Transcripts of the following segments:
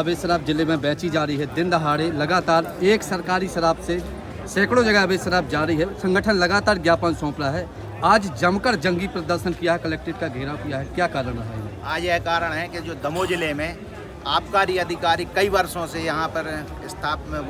अवैध शराब जिले में बेची जा रही है। दिन दहाड़े लगातार एक सरकारी शराब से सैकड़ों जगह अवैध शराब जारी है। संगठन लगातार ज्ञापन सौंप रहा है। आज जमकर जंगी प्रदर्शन किया है, कलेक्ट्रेट का घेराव किया है। क्या कारण रहा है? आज यह कारण है कि जो दमोह जिले में आबकारी अधिकारी कई वर्षों से यहाँ पर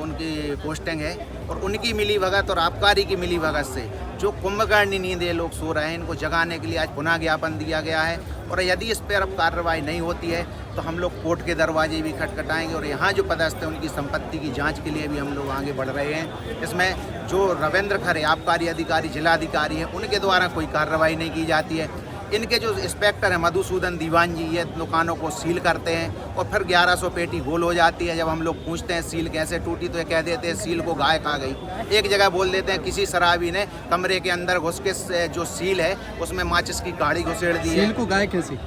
उनकी पोस्टिंग है और उनकी मिली भगत और आबकारी की मिली भगत से जो कुंभकर्णी नींद ये लोग सो रहे हैं, इनको जगाने के लिए आज पुनः ज्ञापन दिया गया है। और यदि इस पर अब कार्रवाई नहीं होती है तो हम लोग कोर्ट के दरवाजे भी खटखटाएंगे और यहाँ जो पदस्थ है उनकी संपत्ति की जांच के लिए भी हम लोग आगे बढ़ रहे हैं। इसमें जो रविंद्र खरे आबकारी अधिकारी जिलाधिकारी हैं, उनके द्वारा कोई कार्रवाई नहीं की जाती है। इनके जो इंस्पेक्टर हैं मधुसूदन दीवान जी, ये दुकानों को सील करते हैं और फिर 1100 पेटी गोल हो जाती है। जब हम लोग पूछते हैं सील कैसे टूटी तो ये कह देते हैं सील को गाय खा गई। एक जगह बोल देते हैं किसी शराबी ने कमरे के अंदर घुस के जो सील है उसमें माचिस की गाड़ी घुसेड़ दी है। सील को गाय कैसी?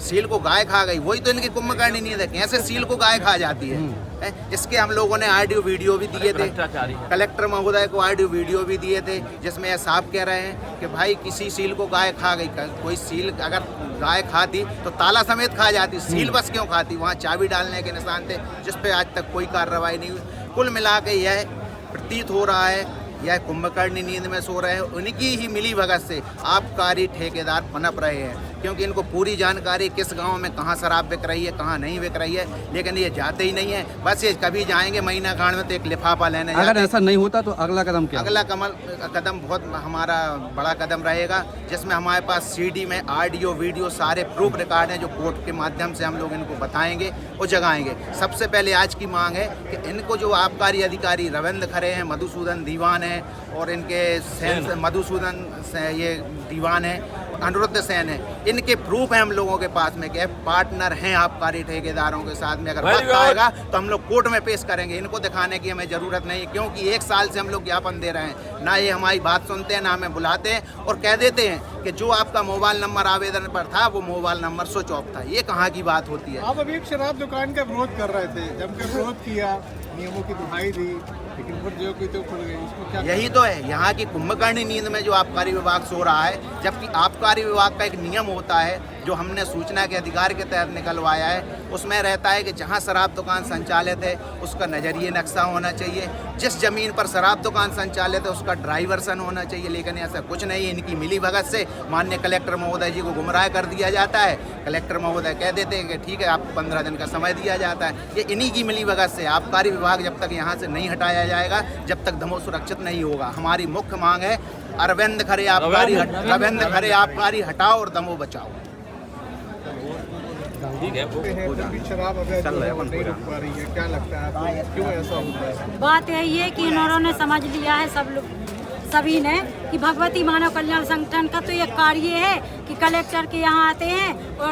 सील को गाय खा गई, वही तो इनकी कुंभकर्णी नींद है। कैसे सील को गाय खा जाती है? इसके हम लोगों ने ऑडियो वीडियो भी दिए थे, कलेक्टर महोदय को ऑडियो वीडियो भी दिए थे, जिसमें यह साफ कह रहे हैं कि भाई किसी सील को गाय खा गई। कोई सील अगर गाय खाती तो ताला समेत खा जाती, सील बस क्यों खाती? वहाँ चाबी डालने के निशान थे, जिस पे आज तक कोई कार्रवाई नहीं हुई। कुल मिला के यह प्रतीत हो रहा है यह कुंभकर्णी नींद में सो रहे हैं। उनकी ही मिली भगत से आबकारी ठेकेदार पनप रहे हैं, क्योंकि इनको पूरी जानकारी किस गांव में कहां शराब बिक रही है, कहां नहीं बिक रही है, लेकिन ये जाते ही नहीं है। बस ये कभी जाएंगे महीना खान में तो एक लिफाफा लेने। अगर ऐसा नहीं होता तो अगला कदम क्या? अगला कदम बहुत हमारा बड़ा कदम रहेगा, जिसमें हमारे पास सीडी में ऑडियो वीडियो सारे प्रूफ रिकॉर्ड हैं, जो कोर्ट के माध्यम से हम लोग इनको बताएंगे और जगाएंगे। सबसे पहले आज की मांग है कि इनको जो आबकारी अधिकारी रविंद्र खरे हैं, मधुसूदन दीवान है और इनके सेन मधुसूदन ये दीवान है, अनुरुद्ध सेन है, इनके प्रूफ हैं हम लोगों के पास में कि पार्टनर हैं आबकारी ठेकेदारों के साथ में। अगर वक्त आएगा तो हम लोग कोर्ट में पेश करेंगे। इनको दिखाने की हमें ज़रूरत नहीं है, क्योंकि 1 साल से हम लोग ज्ञापन दे रहे हैं। ना ये हमारी बात सुनते हैं, ना हमें बुलाते हैं और कह देते हैं कि जो आपका मोबाइल नंबर आवेदन पर था वो मोबाइल नंबर स्विच ऑफ था। ये कहाँ की बात होती है? आप अभी एक शराब दुकान का विरोध कर रहे थे, जमकर विरोध किया, नियमों की दुहाई दी, लेकिन फिर जो कोई तो खुल गई। इसको क्या? यही तो है यहाँ की कुंभकर्णी नींद में जो आबकारी विभाग सो रहा है, जबकि आबकारी विभाग का एक नियम होता है जो हमने सूचना के अधिकार के तहत निकलवाया है। उसमें रहता है कि जहाँ शराब दुकान संचालित है उसका नजरिए नक्शा होना चाहिए, जिस जमीन पर शराब दुकान संचालित है उसका ड्राइवर्सन होना चाहिए, लेकिन ऐसा कुछ नहीं है। इनकी मिली भगत से माननीय कलेक्टर महोदय जी को गुमराह कर दिया जाता है। कलेक्टर महोदय कह देते हैं कि ठीक है आपको 15 दिन का समय दिया जाता है। ये इन्हीं की मिली भगत से आबकारी विभाग जब तक यहाँ से नहीं हटाया जाएगा, जब तक दमोह सुरक्षित नहीं होगा। हमारी मुख्य मांग है रविंद्र खरे आबकारी हटाओ और दमोह बचाओ। ठीक है, शराब अवैध नहीं रुक पा रही है, क्या लगता है आपको, क्यों ऐसा होता है? बात यही है कि इन्होंने समझ लिया है सभी ने कि भगवती मानव कल्याण संगठन का तो ये कार्य है कि कलेक्टर के यहाँ आते हैं और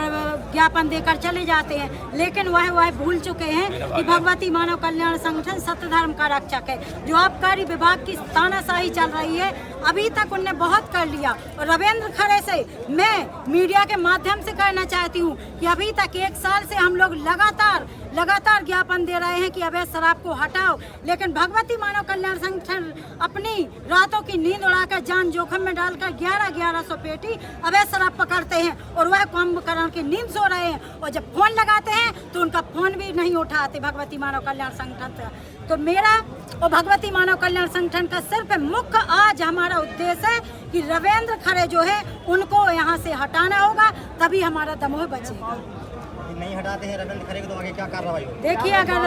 ज्ञापन देकर चले जाते हैं, लेकिन वह भूल चुके हैं कि भगवती मानव कल्याण संगठन सत्य धर्म का रक्षक है। जो आबकारी विभाग की तानाशाही चल रही है, अभी तक उनने बहुत कर लिया। और रविंद्र खरे से मैं मीडिया के माध्यम से कहना चाहती हूँ कि अभी तक 1 साल से हम लोग लगातार ज्ञापन दे रहे हैं कि अवैध शराब को हटाओ, लेकिन भगवती मानव कल्याण संगठन अपनी रातों की नींद उड़ाकर जान जोखिम में डालकर 1100 पेटी अवैध शराब पकड़ते हैं और वह कुंभकर्ण की नींद सो रहे हैं। और जब फोन लगाते हैं तो उनका फोन भी नहीं उठाते भगवती मानव कल्याण संगठन से। तो मेरा और भगवती मानव कल्याण संगठन का सिर्फ मुख्य आज हमारा उद्देश्य है कि रविंद्र खरे जो है उनको यहाँ से हटाना होगा, तभी हमारा दमोह बचेगा। नहीं हटाते हैं रविंद्र खरे को तो आगे क्या कार्रवाई होगी? देखिए, अगर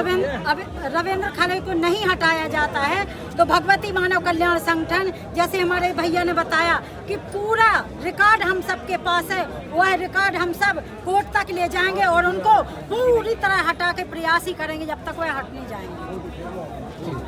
रविंद्र खरे को नहीं हटाया जाता है तो भगवती मानव कल्याण संगठन, जैसे हमारे भैया ने बताया कि पूरा रिकॉर्ड हम सबके पास है, वह रिकॉर्ड हम सब कोर्ट तक ले जाएंगे और उनको पूरी तरह हटा के प्रयास ही करेंगे जब तक वह हट नहीं जाएंगे।